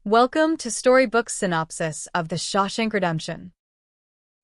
Welcome to StoryBook's synopsis of The Shawshank Redemption.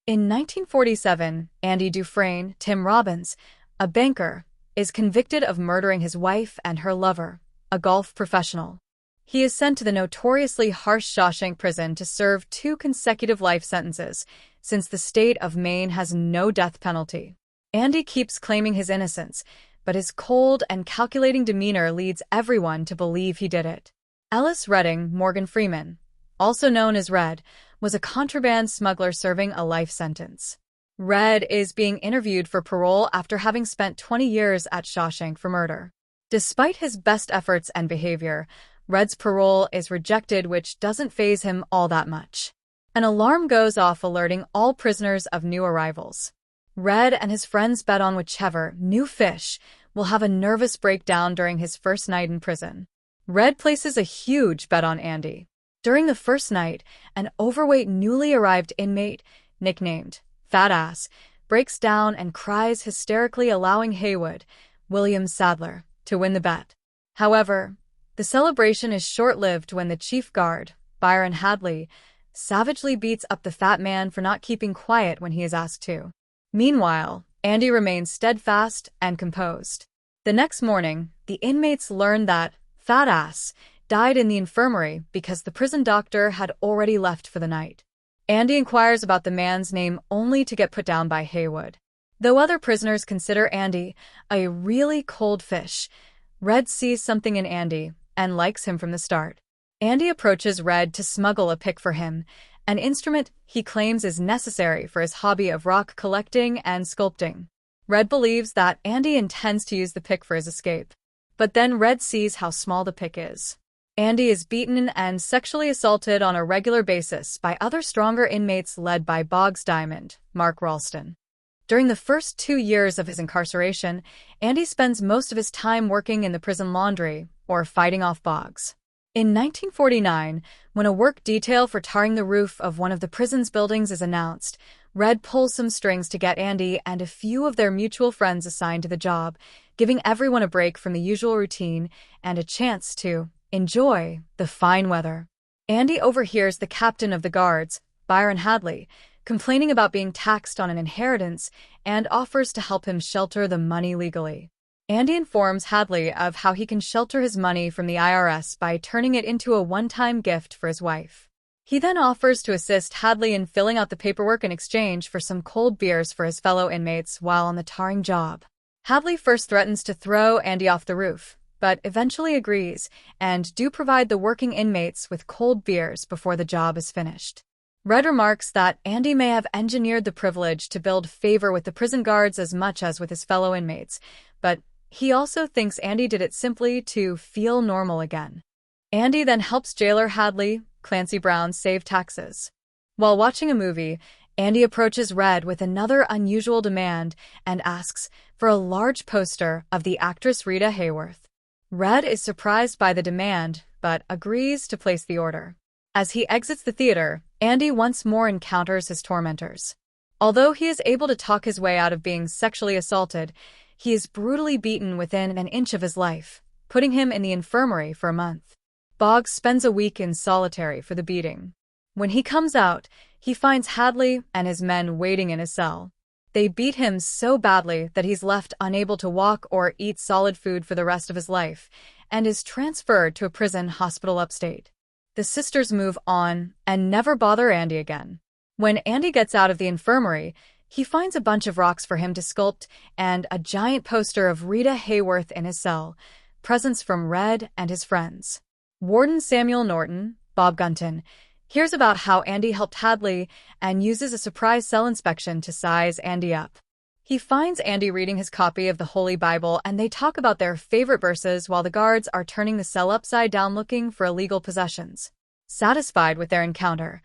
In 1947, Andy Dufresne, Tim Robbins, a banker, is convicted of murdering his wife and her lover, a golf professional. He is sent to the notoriously harsh Shawshank prison to serve 2 consecutive life sentences, since the state of Maine has no death penalty. Andy keeps claiming his innocence, but his cold and calculating demeanor leads everyone to believe he did it. Ellis Redding Morgan Freeman, also known as Red, was a contraband smuggler serving a life sentence. Red is being interviewed for parole after having spent 20 years at Shawshank for murder. Despite his best efforts and behavior, Red's parole is rejected, which doesn't faze him all that much. An alarm goes off alerting all prisoners of new arrivals. Red and his friends bet on whichever new fish will have a nervous breakdown during his first night in prison. Red places a huge bet on Andy. During the first night, an overweight newly arrived inmate, nicknamed Fat Ass, breaks down and cries hysterically, allowing Haywood, William Sadler, to win the bet. However, the celebration is short-lived when the chief guard, Byron Hadley, savagely beats up the fat man for not keeping quiet when he is asked to. Meanwhile, Andy remains steadfast and composed. The next morning, the inmates learn that Fat Ass died in the infirmary because the prison doctor had already left for the night. Andy inquires about the man's name only to get put down by Haywood. Though other prisoners consider Andy a really cold fish, Red sees something in Andy and likes him from the start. Andy approaches Red to smuggle a pick for him, an instrument he claims is necessary for his hobby of rock collecting and sculpting. Red believes that Andy intends to use the pick for his escape. But then Red sees how small the pick is. Andy is beaten and sexually assaulted on a regular basis by other stronger inmates led by Boggs Diamond, Mark Ralston. During the first 2 years of his incarceration, Andy spends most of his time working in the prison laundry or fighting off Boggs. In 1949, when a work detail for tarring the roof of one of the prison's buildings is announced, Red pulls some strings to get Andy and a few of their mutual friends assigned to the job, giving everyone a break from the usual routine and a chance to enjoy the fine weather. Andy overhears the captain of the guards, Byron Hadley, complaining about being taxed on an inheritance and offers to help him shelter the money legally. Andy informs Hadley of how he can shelter his money from the IRS by turning it into a one-time gift for his wife. He then offers to assist Hadley in filling out the paperwork in exchange for some cold beers for his fellow inmates while on the tarring job. Hadley first threatens to throw Andy off the roof, but eventually agrees and do provide the working inmates with cold beers before the job is finished. Red remarks that Andy may have engineered the privilege to build favor with the prison guards as much as with his fellow inmates, but he also thinks Andy did it simply to feel normal again. Andy then helps jailer Hadley, Clancy Brown, save taxes. While watching a movie, Andy approaches Red with another unusual demand and asks for a large poster of the actress Rita Hayworth. Red is surprised by the demand, but agrees to place the order. As he exits the theater, Andy once more encounters his tormentors. Although he is able to talk his way out of being sexually assaulted, he is brutally beaten within an inch of his life, putting him in the infirmary for a month. Boggs spends a week in solitary for the beating. When he comes out, he finds Hadley and his men waiting in his cell. They beat him so badly that he's left unable to walk or eat solid food for the rest of his life, and is transferred to a prison hospital upstate. The sisters move on and never bother Andy again. When Andy gets out of the infirmary, he finds a bunch of rocks for him to sculpt and a giant poster of Rita Hayworth in his cell, presents from Red and his friends. Warden Samuel Norton, Bob Gunton, hears about how Andy helped Hadley and uses a surprise cell inspection to size Andy up. He finds Andy reading his copy of the Holy Bible, and they talk about their favorite verses while the guards are turning the cell upside down looking for illegal possessions. Satisfied with their encounter,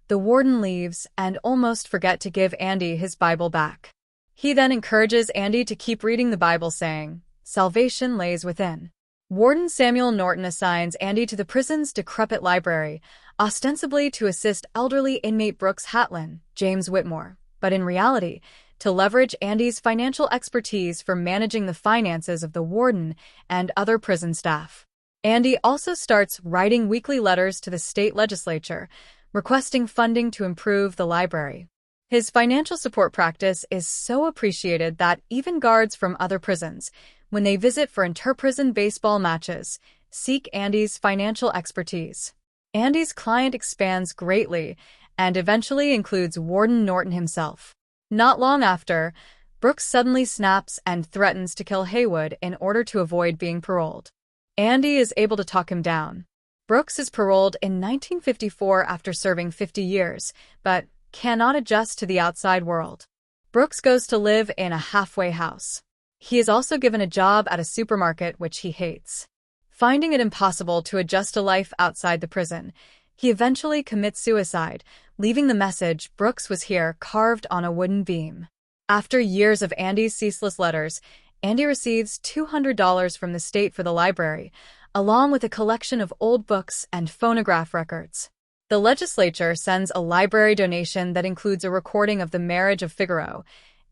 the warden leaves and almost forget to give Andy his Bible back. He then encourages Andy to keep reading the Bible, saying, "Salvation lays within." Warden Samuel Norton assigns Andy to the prison's decrepit library, ostensibly to assist elderly inmate Brooks Hatlin, James Whitmore, but in reality, to leverage Andy's financial expertise for managing the finances of the warden and other prison staff. Andy also starts writing weekly letters to the state legislature, requesting funding to improve the library. His financial support practice is so appreciated that even guards from other prisons, when they visit for inter-prison baseball matches, seek Andy's financial expertise. Andy's client expands greatly and eventually includes Warden Norton himself. Not long after, Brooks suddenly snaps and threatens to kill Haywood in order to avoid being paroled. Andy is able to talk him down. Brooks is paroled in 1954 after serving 50 years, but cannot adjust to the outside world. Brooks goes to live in a halfway house. He is also given a job at a supermarket which he hates. Finding it impossible to adjust to life outside the prison, he eventually commits suicide, leaving the message "Brooks was here" carved on a wooden beam. After years of Andy's ceaseless letters, Andy receives $200 from the state for the library, along with a collection of old books and phonograph records. The legislature sends a library donation that includes a recording of the marriage of Figaro.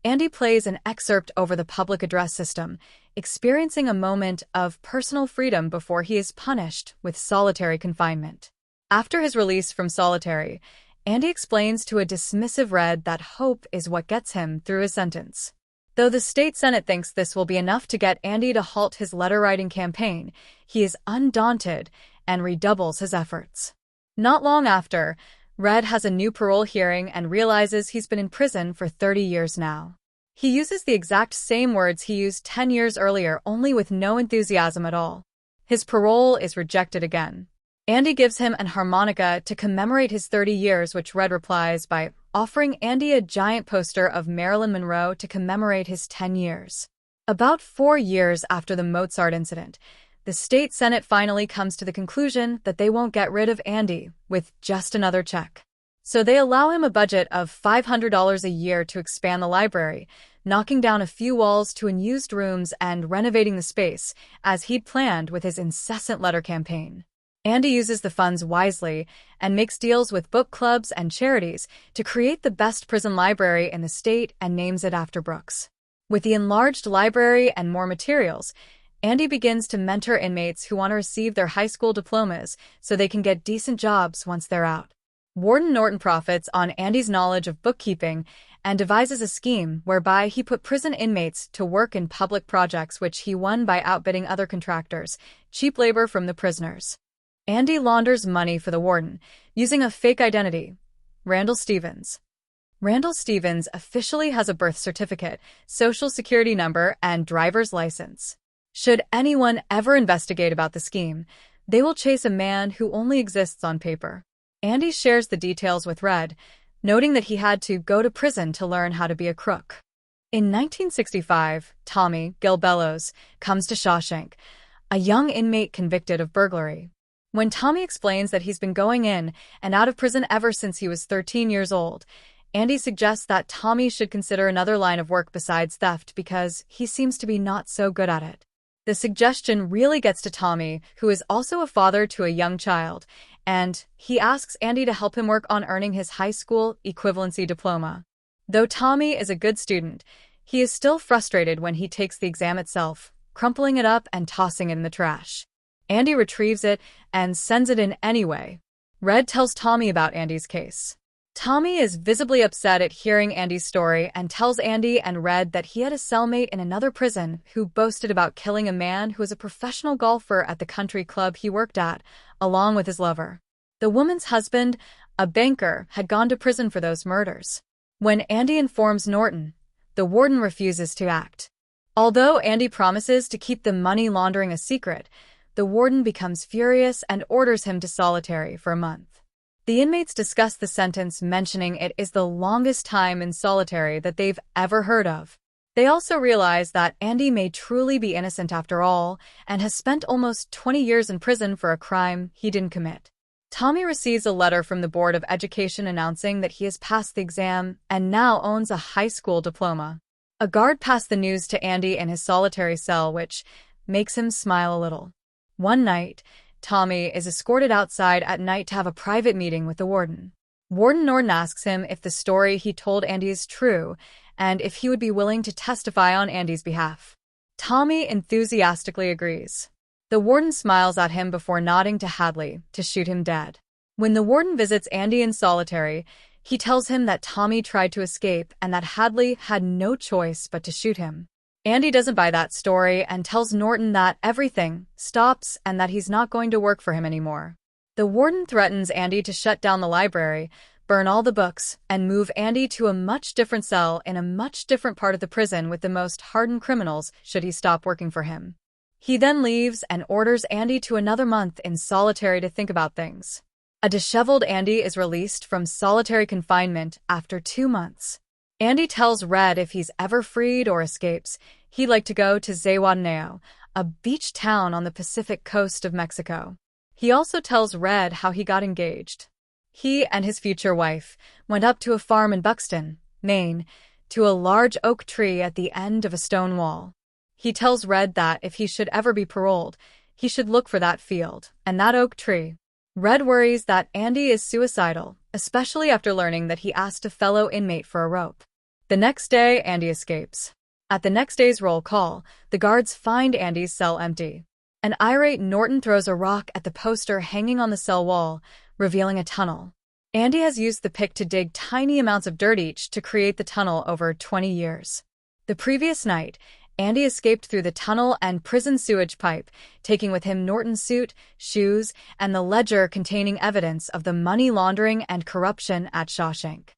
Andy plays an excerpt over the public address system, experiencing a moment of personal freedom before he is punished with solitary confinement. After his release from solitary, Andy explains to a dismissive Red that hope is what gets him through his sentence. Though the state Senate thinks this will be enough to get Andy to halt his letter-writing campaign, he is undaunted and redoubles his efforts. Not long after, Red has a new parole hearing and realizes he's been in prison for 30 years now. He uses the exact same words he used 10 years earlier, only with no enthusiasm at all. His parole is rejected again. Andy gives him an harmonica to commemorate his 30 years, which Red replies by offering Andy a giant poster of Marilyn Monroe to commemorate his 10 years. About 4 years after the Mozart incident, the state Senate finally comes to the conclusion that they won't get rid of Andy with just another check. So they allow him a budget of $500 a year to expand the library, knocking down a few walls to unused rooms and renovating the space, as he'd planned with his incessant letter campaign. Andy uses the funds wisely and makes deals with book clubs and charities to create the best prison library in the state and names it after Brooks. With the enlarged library and more materials, Andy begins to mentor inmates who want to receive their high school diplomas so they can get decent jobs once they're out. Warden Norton profits on Andy's knowledge of bookkeeping and devises a scheme whereby he put prison inmates to work in public projects which he won by outbidding other contractors, cheap labor from the prisoners. Andy launders money for the warden, using a fake identity, Randall Stevens. Randall Stevens officially has a birth certificate, social security number, and driver's license. Should anyone ever investigate about the scheme, they will chase a man who only exists on paper. Andy shares the details with Red, noting that he had to go to prison to learn how to be a crook. In 1965, Tommy Gilbellows comes to Shawshank, a young inmate convicted of burglary. When Tommy explains that he's been going in and out of prison ever since he was 13 years old, Andy suggests that Tommy should consider another line of work besides theft because he seems to be not so good at it. The suggestion really gets to Tommy, who is also a father to a young child, and he asks Andy to help him work on earning his high school equivalency diploma. Though Tommy is a good student, he is still frustrated when he takes the exam itself, crumpling it up and tossing it in the trash. Andy retrieves it and sends it in anyway. Red tells Tommy about Andy's case. Tommy is visibly upset at hearing Andy's story and tells Andy and Red that he had a cellmate in another prison who boasted about killing a man who was a professional golfer at the country club he worked at, along with his lover. The woman's husband, a banker, had gone to prison for those murders. When Andy informs Norton, the warden refuses to act. Although Andy promises to keep the money laundering a secret, the warden becomes furious and orders him to solitary for a month. The inmates discuss the sentence, mentioning it is the longest time in solitary that they've ever heard of. They also realize that Andy may truly be innocent after all and has spent almost 20 years in prison for a crime he didn't commit. Tommy receives a letter from the Board of Education announcing that he has passed the exam and now owns a high school diploma. A guard passed the news to Andy in his solitary cell, which makes him smile a little. One night, Tommy is escorted outside at night to have a private meeting with the warden. Warden Norton asks him if the story he told Andy is true and if he would be willing to testify on Andy's behalf. Tommy enthusiastically agrees. The warden smiles at him before nodding to Hadley to shoot him dead. When the warden visits Andy in solitary, he tells him that Tommy tried to escape and that Hadley had no choice but to shoot him. Andy doesn't buy that story and tells Norton that everything stops and that he's not going to work for him anymore. The warden threatens Andy to shut down the library, burn all the books, and move Andy to a much different cell in a much different part of the prison with the most hardened criminals should he stop working for him. He then leaves and orders Andy to another month in solitary to think about things. A disheveled Andy is released from solitary confinement after 2 months. Andy tells Red if he's ever freed or escapes, he'd like to go to Zihuatanejo, a beach town on the Pacific coast of Mexico. He also tells Red how he got engaged. He and his future wife went up to a farm in Buxton, Maine, to a large oak tree at the end of a stone wall. He tells Red that if he should ever be paroled, he should look for that field and that oak tree. Red worries that Andy is suicidal, especially after learning that he asked a fellow inmate for a rope. The next day, Andy escapes. At the next day's roll call, the guards find Andy's cell empty. An irate Norton throws a rock at the poster hanging on the cell wall, revealing a tunnel. Andy has used the pick to dig tiny amounts of dirt each to create the tunnel over 20 years. The previous night, Andy escaped through the tunnel and prison sewage pipe, taking with him Norton's suit, shoes, and the ledger containing evidence of the money laundering and corruption at Shawshank.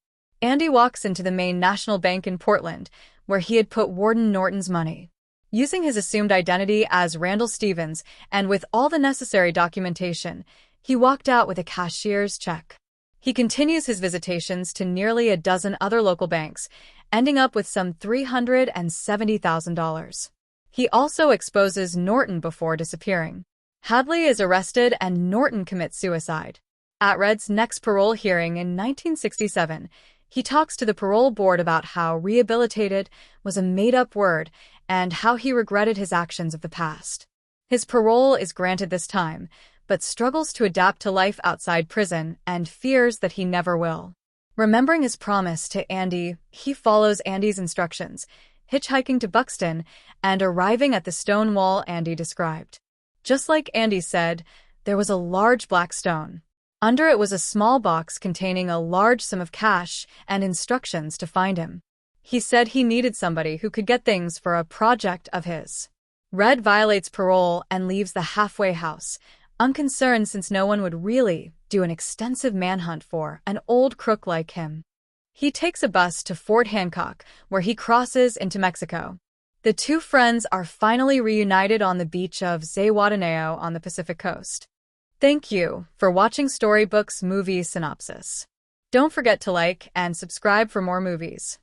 Andy walks into the Maine National Bank in Portland, where he had put Warden Norton's money. Using his assumed identity as Randall Stevens and with all the necessary documentation, he walked out with a cashier's check. He continues his visitations to nearly a dozen other local banks, ending up with some $370,000. He also exposes Norton before disappearing. Hadley is arrested and Norton commits suicide. At Red's next parole hearing in 1967, he talks to the parole board about how rehabilitated was a made-up word and how he regretted his actions of the past. His parole is granted this time, but struggles to adapt to life outside prison and fears that he never will. Remembering his promise to Andy, he follows Andy's instructions, hitchhiking to Buxton and arriving at the stone wall Andy described. Just like Andy said, there was a large black stone. Under it was a small box containing a large sum of cash and instructions to find him. He said he needed somebody who could get things for a project of his. Red violates parole and leaves the halfway house, unconcerned since no one would really do an extensive manhunt for an old crook like him. He takes a bus to Fort Hancock, where he crosses into Mexico. The two friends are finally reunited on the beach of Zihuatanejo on the Pacific coast. Thank you for watching StoryBook's movie synopsis. Don't forget to like and subscribe for more movies.